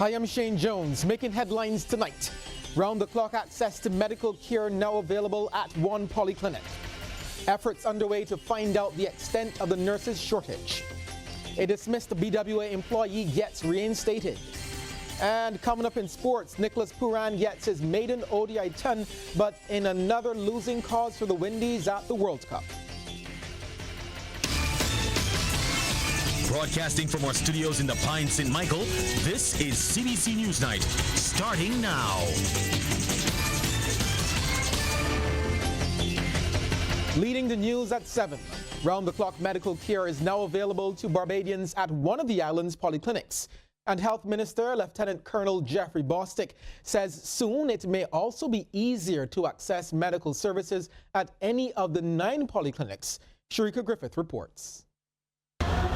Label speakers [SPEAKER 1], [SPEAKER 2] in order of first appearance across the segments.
[SPEAKER 1] Hi, I'm Shane Jones, making headlines tonight. Round-the-clock access to medical care now available at one polyclinic. Efforts underway to find out the extent of the nurses' shortage. A dismissed BWA employee gets reinstated. And coming up in sports, Nicholas Pooran gets his maiden ODI ton, but in another losing cause for the Windies at the World Cup.
[SPEAKER 2] Broadcasting from our studios in the Pine St. Michael, this is CBC Newsnight, starting now.
[SPEAKER 1] Leading the news at 7. Round-the-clock medical care is now available to Barbadians at one of the island's polyclinics. And Health Minister Lieutenant Colonel Jeffrey Bostic says soon it may also be easier to access medical services at any of the 9 polyclinics. Sharika Griffith reports.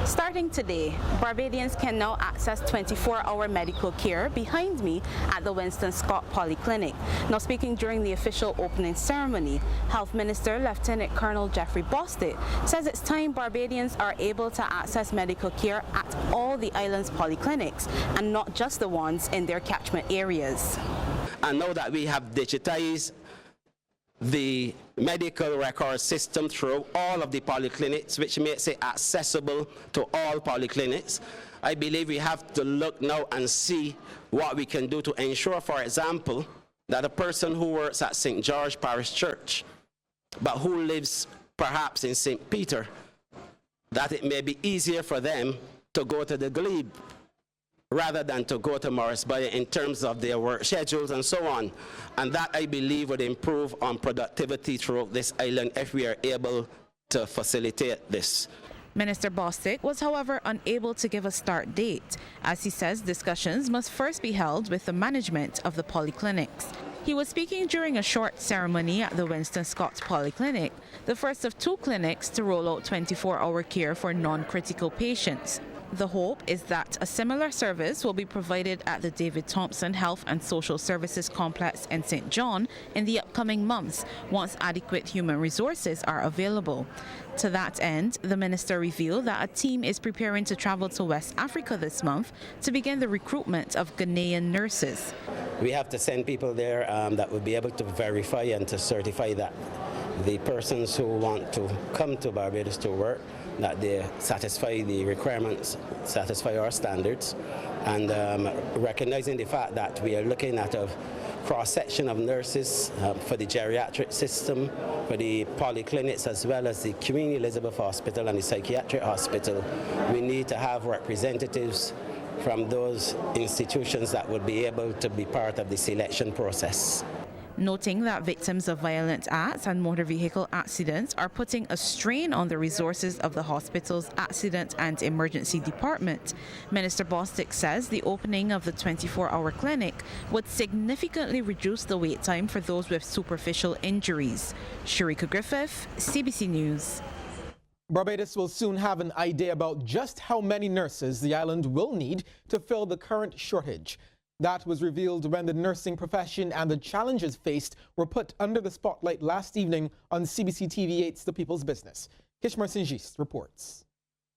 [SPEAKER 3] Starting today, Barbadians can now access 24-hour medical care behind me at the Winston Scott Polyclinic. Now speaking during the official opening ceremony, Health Minister Lieutenant Colonel Jeffrey Bostic says it's time Barbadians are able to access medical care at all the island's polyclinics and not just the ones in their catchment areas.
[SPEAKER 4] And now that we have digitized the medical record system through all of the polyclinics, which makes it accessible to all polyclinics, I believe we have to look now and see what we can do to ensure, for example, that a person who works at St. George Parish Church, but who lives perhaps in St. Peter, that it may be easier for them to go to the Glebe rather than to go to Morris Bay in terms of their work schedules and so on. And that, I believe, would improve on productivity throughout this island if we are able to facilitate this.
[SPEAKER 3] Minister Bostic was, however, unable to give a start date, as he says discussions must first be held with the management of the polyclinics. He was speaking during a short ceremony at the Winston Scott Polyclinic, the first of 2 clinics to roll out 24-hour care for non-critical patients. The hope is that a similar service will be provided at the David Thompson Health and Social Services Complex in St. John in the upcoming months, once adequate human resources are available. To that end, the minister revealed that a team is preparing to travel to West Africa this month to begin the recruitment of Ghanaian nurses.
[SPEAKER 4] We have to send people there that will be able to verify and to certify that the persons who want to come to Barbados to work, that they satisfy the requirements, satisfy our standards, and recognizing the fact that we are looking at a cross-section of nurses for the geriatric system, for the polyclinics, as well as the Queen Elizabeth Hospital and the psychiatric hospital. We need to have representatives from those institutions that would be able to be part of the selection process.
[SPEAKER 3] Noting that victims of violent acts and motor vehicle accidents are putting a strain on the resources of the hospital's accident and emergency department, Minister Bostic says the opening of the 24-hour clinic would significantly reduce the wait time for those with superficial injuries. Sharika Griffith, CBC News.
[SPEAKER 1] Barbados will soon have an idea about just how many nurses the island will need to fill the current shortage. That was revealed when the nursing profession and the challenges faced were put under the spotlight last evening on CBC TV8's The People's Business. Kishmar Singis reports.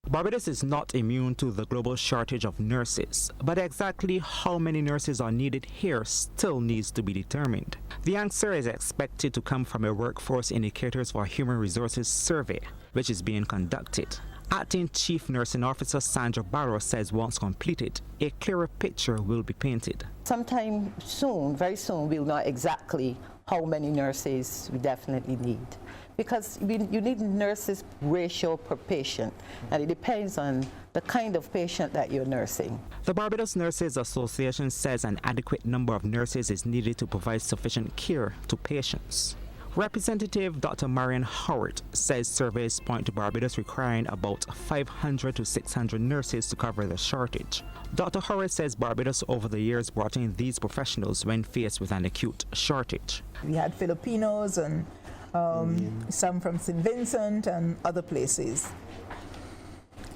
[SPEAKER 5] Barbados is not immune to the global shortage of nurses, but exactly how many nurses are needed here still needs to be determined. The answer is expected to come from a Workforce Indicators for Human Resources survey, which is being conducted. Acting Chief Nursing Officer Sandra Barrow says once completed, a clearer picture will be painted.
[SPEAKER 6] Sometime soon, very soon, we'll know exactly how many nurses we definitely need. Because you need nurses ratio per patient, and it depends on the kind of patient that you're nursing.
[SPEAKER 5] The Barbados Nurses Association says an adequate number of nurses is needed to provide sufficient care to patients. Representative Dr. Marian Howard says surveys point to Barbados requiring about 500 to 600 nurses to cover the shortage. Dr. Howard says Barbados over the years brought in these professionals when faced with an acute shortage.
[SPEAKER 7] We had Filipinos and some from St. Vincent and other places.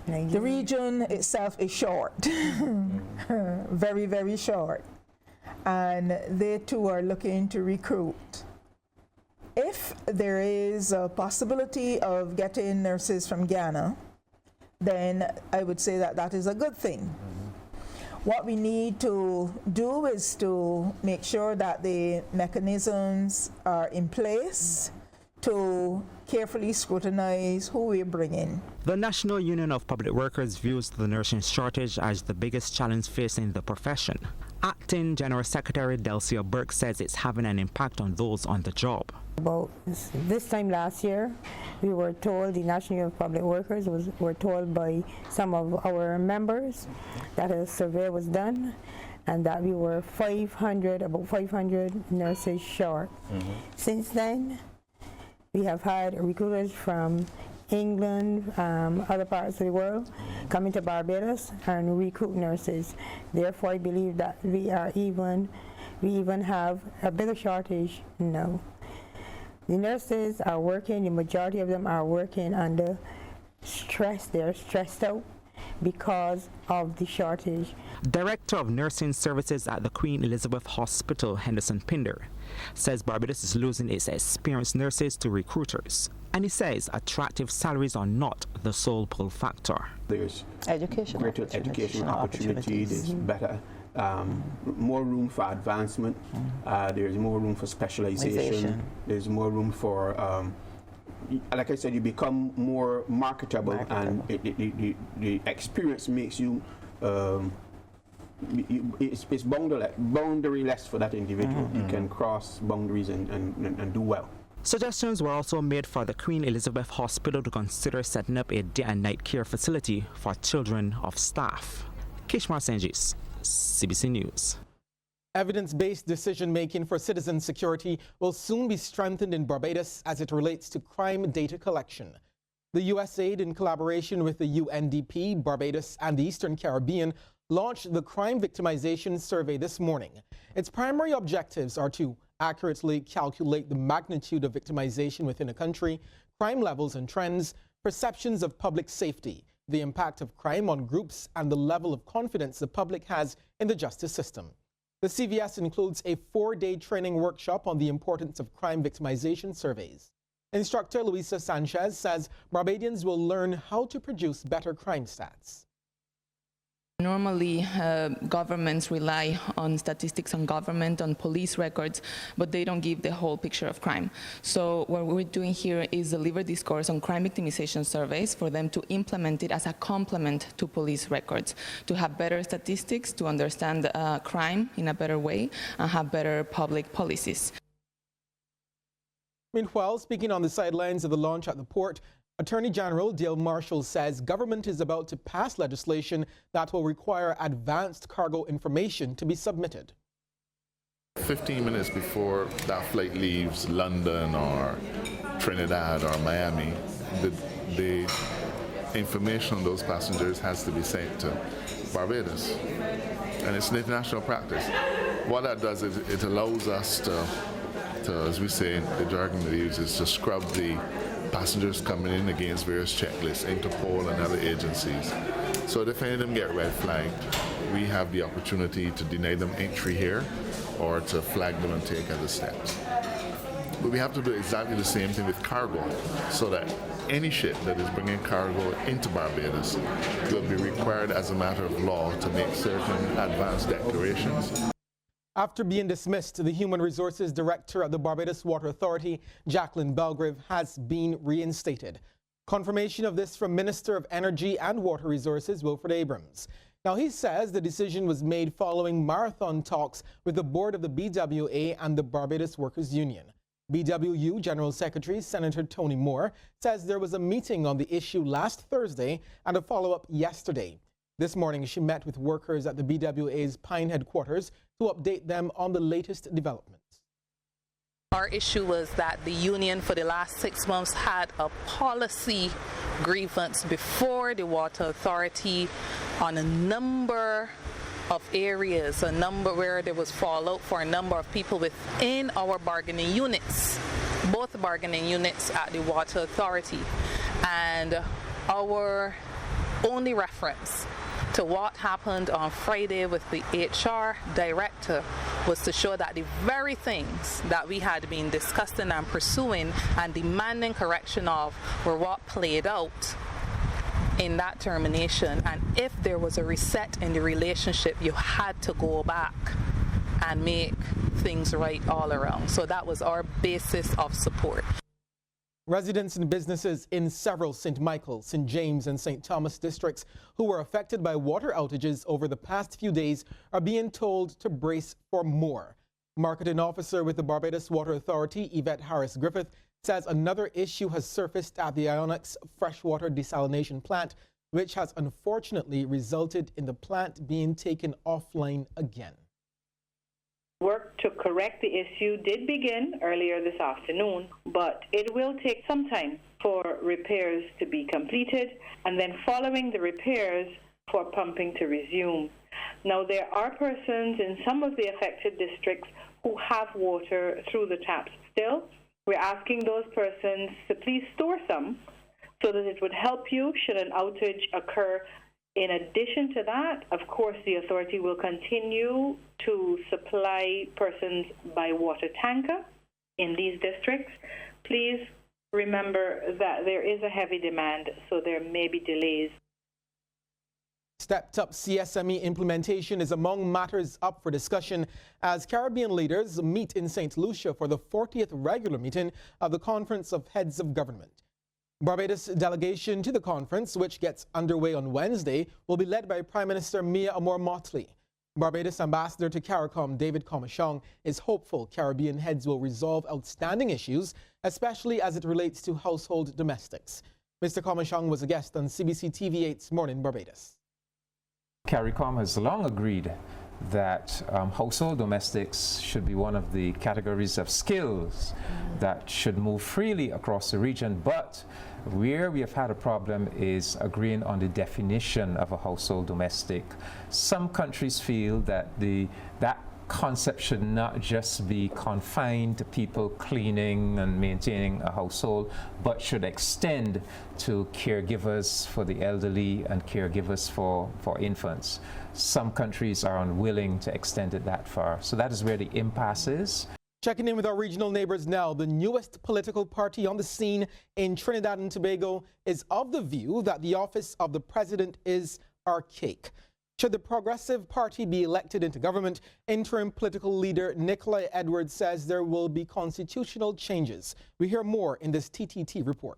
[SPEAKER 7] The region itself is short, very, very short, and they too are looking to recruit. If there is a possibility of getting nurses from Ghana, then I would say that that is a good thing. What we need to do is to make sure that the mechanisms are in place to carefully scrutinize who we bring in.
[SPEAKER 5] The National Union of Public Workers views the nursing shortage as the biggest challenge facing the profession. Acting General Secretary Delcia Burke says it's having an impact on those on the job.
[SPEAKER 8] About this time last year, we were told, the National Union of Public Workers were told by some of our members that a survey was done and that we were about 500 nurses short. Since then, we have had recruiters from England, other parts of the world, coming to Barbados and recruit nurses. Therefore, I believe that we even have a bigger shortage now. The nurses are working, the majority of them are working under stress. They're stressed out because of the shortage.
[SPEAKER 5] Director of Nursing Services at the Queen Elizabeth Hospital, Henderson Pinder, says Barbados is losing its experienced nurses to recruiters. And he says attractive salaries are not the sole pull factor.
[SPEAKER 9] There's
[SPEAKER 6] Greater
[SPEAKER 9] education opportunity, there's better, more room for advancement, there's more room for specialization, there's more room for, like I said, you become more marketable. And the experience makes you, it's boundaryless for that individual. You can cross boundaries and do well.
[SPEAKER 5] Suggestions were also made for the Queen Elizabeth Hospital to consider setting up a day and night care facility for children of staff. Kishmar Senjis, CBC News.
[SPEAKER 1] Evidence-based decision-making for citizen security will soon be strengthened in Barbados as it relates to crime data collection. The USAID, in collaboration with the UNDP, Barbados, and the Eastern Caribbean, launched the Crime Victimization Survey this morning. Its primary objectives are to accurately calculate the magnitude of victimization within a country, crime levels and trends, perceptions of public safety, the impact of crime on groups, and the level of confidence the public has in the justice system. The CVS includes a 4-day training workshop on the importance of crime victimization surveys. Instructor Luisa Sanchez says Barbadians will learn how to produce better crime stats.
[SPEAKER 10] Normally, governments rely on statistics on government, on police records, but they don't give the whole picture of crime. So what we're doing here is deliver this course on crime victimization surveys for them to implement it as a complement to police records, to have better statistics, to understand crime in a better way, and have better public policies.
[SPEAKER 1] Meanwhile, speaking on the sidelines of the launch at the port, Attorney General Dale Marshall says government is about to pass legislation that will require advanced cargo information to be submitted.
[SPEAKER 11] 15 minutes before that flight leaves London or Trinidad or Miami, the information on those passengers has to be sent to Barbados. And it's an international practice. What that does is it allows us to, as we say, the jargon we use is to scrub the passengers coming in against various checklists, Interpol and other agencies. So if any of them get red flagged, we have the opportunity to deny them entry here or to flag them and take other steps. But we have to do exactly the same thing with cargo, so that any ship that is bringing cargo into Barbados will be required as a matter of law to make certain advanced declarations.
[SPEAKER 1] After being dismissed, the Human Resources Director at the Barbados Water Authority, Jacqueline Belgrave, has been reinstated. Confirmation of this from Minister of Energy and Water Resources, Wilfred Abrams. Now, he says the decision was made following marathon talks with the board of the BWA and the Barbados Workers Union. BWU General Secretary Senator Tony Moore says there was a meeting on the issue last Thursday and a follow-up yesterday. This morning, she met with workers at the BWA's Pine headquarters to update them on the latest developments.
[SPEAKER 12] Our issue was that the union for the last 6 months had a policy grievance before the Water Authority on a number of areas, a number where there was fallout for a number of people within our bargaining units, both bargaining units at the Water Authority. And our only reference to what happened on Friday with the HR director was to show that the very things that we had been discussing and pursuing and demanding correction of were what played out in that termination, and if there was a reset in the relationship, you had to go back and make things right all around. So that was our basis of support.
[SPEAKER 1] Residents and businesses in several St. Michael, St. James and St. Thomas districts who were affected by water outages over the past few days are being told to brace for more. Marketing officer with the Barbados Water Authority, Yvette Harris Griffith, says another issue has surfaced at the Ionex freshwater desalination plant, which has unfortunately resulted in the plant being taken offline again.
[SPEAKER 13] Work to correct the issue did begin earlier this afternoon, but it will take some time for repairs to be completed, and then following the repairs for pumping to resume. Now, there are persons in some of the affected districts who have water through the taps still. We're asking those persons to please store some so that it would help you should an outage occur. In addition to that, of course, the authority will continue to supply persons by water tanker in these districts. Please remember that there is a heavy demand, so there may be delays.
[SPEAKER 1] Stepped up CSME implementation is among matters up for discussion as Caribbean leaders meet in St. Lucia for the 40th regular meeting of the Conference of Heads of Government. Barbados' delegation to the conference, which gets underway on Wednesday, will be led by Prime Minister Mia Amor-Motley. Barbados Ambassador to CARICOM, David Comachong, is hopeful Caribbean heads will resolve outstanding issues, especially as it relates to household domestics. Mr. Comachong was a guest on CBC TV8's Morning Barbados.
[SPEAKER 14] CARICOM has long agreed that household domestics should be one of the categories of skills that should move freely across the region, but where we have had a problem is agreeing on the definition of a household domestic. Some countries feel that that concept should not just be confined to people cleaning and maintaining a household, but should extend to caregivers for the elderly and caregivers for infants. Some countries are unwilling to extend it that far. So that is where the impasse is.
[SPEAKER 1] Checking in with our regional neighbors now, the newest political party on the scene in Trinidad and Tobago is of the view that the office of the president is archaic. Should the Progressive Party be elected into government, interim political leader Nicola Edwards says there will be constitutional changes. We hear more in this TTT report.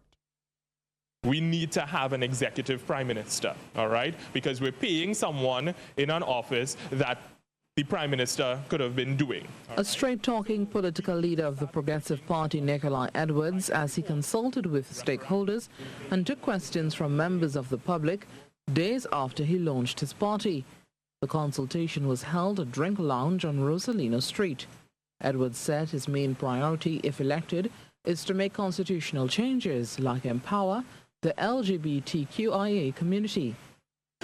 [SPEAKER 15] We need to have an executive prime minister, all right? Because we're paying someone in an office that the prime minister could have been doing.
[SPEAKER 16] A straight-talking political leader of the Progressive Party, Nicola Edwards, as he consulted with stakeholders and took questions from members of the public days after he launched his party. The consultation was held at Drink Lounge on Rosalino Street. Edwards said his main priority, if elected, is to make constitutional changes like empower the LGBTQIA community.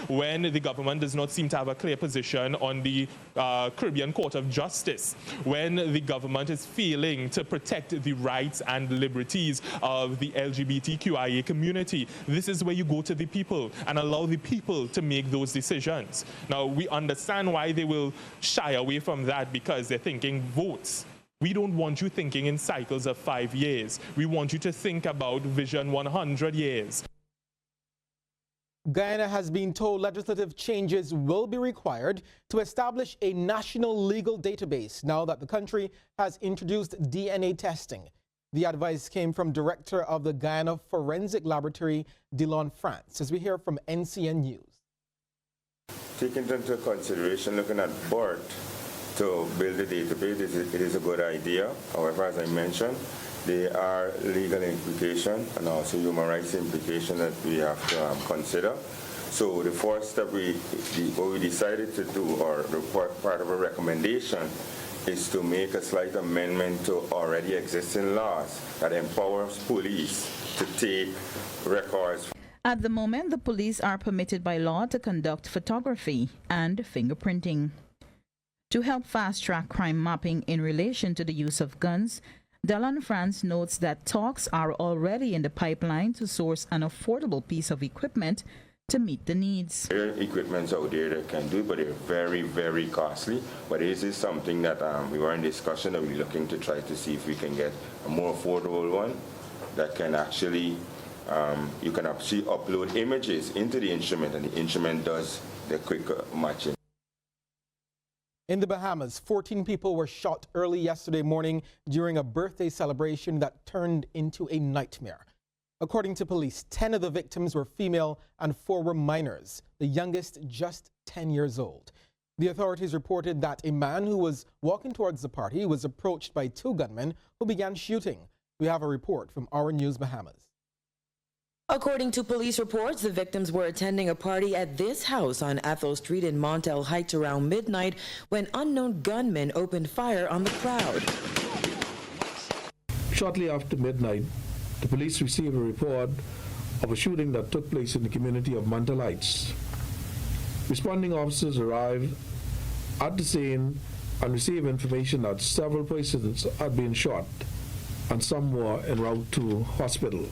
[SPEAKER 15] When the government does not seem to have a clear position on the Caribbean Court of Justice, when the government is failing to protect the rights and liberties of the LGBTQIA community, this is where you go to the people and allow the people to make those decisions. Now, we understand why they will shy away from that because they're thinking votes. We don't want you thinking in cycles of 5 years. We want you to think about Vision 100 years.
[SPEAKER 1] Guyana has been told legislative changes will be required to establish a national legal database now that the country has introduced DNA testing. The advice came from Director of the Guyana Forensic Laboratory, Delon France, as we hear from NCN News.
[SPEAKER 17] Taking into consideration looking at birth to build a database, it is a good idea. However, as I mentioned, there are legal implications and also human rights implications that we have to consider. So the first step what we decided to do, or part of a recommendation, is to make a slight amendment to already existing laws that empowers police to take records.
[SPEAKER 3] At the moment, the police are permitted by law to conduct photography and fingerprinting. To help fast-track crime mapping in relation to the use of guns, Delon France notes that talks are already in the pipeline to source an affordable piece of equipment to meet the needs.
[SPEAKER 17] There are equipments out there that can do it, but they're very, very costly. But this is something that we were in discussion and we're looking to try to see if we can get a more affordable one that can actually you can actually upload images into the instrument, and the instrument does the quick matching.
[SPEAKER 1] In the Bahamas, 14 people were shot early yesterday morning during a birthday celebration that turned into a nightmare. According to police, 10 of the victims were female and 4 were minors, the youngest just 10 years old. The authorities reported that a man who was walking towards the party was approached by 2 gunmen who began shooting. We have a report from Our News Bahamas.
[SPEAKER 18] According to police reports, the victims were attending a party at this house on Ethel Street in Montel Heights around midnight when unknown gunmen opened fire on the crowd.
[SPEAKER 19] Shortly after midnight, the police received a report of a shooting that took place in the community of Montel Heights. Responding officers arrived at the scene and received information that several persons had been shot and some were en route to hospital.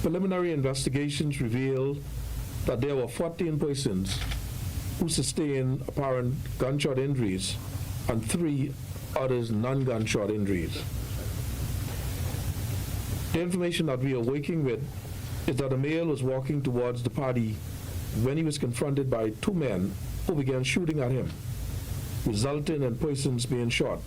[SPEAKER 19] Preliminary investigations revealed that there were 14 persons who sustained apparent gunshot injuries and 3 others non-gunshot injuries. The information that we are working with is that a male was walking towards the party when he was confronted by 2 men who began shooting at him, resulting in persons being shot.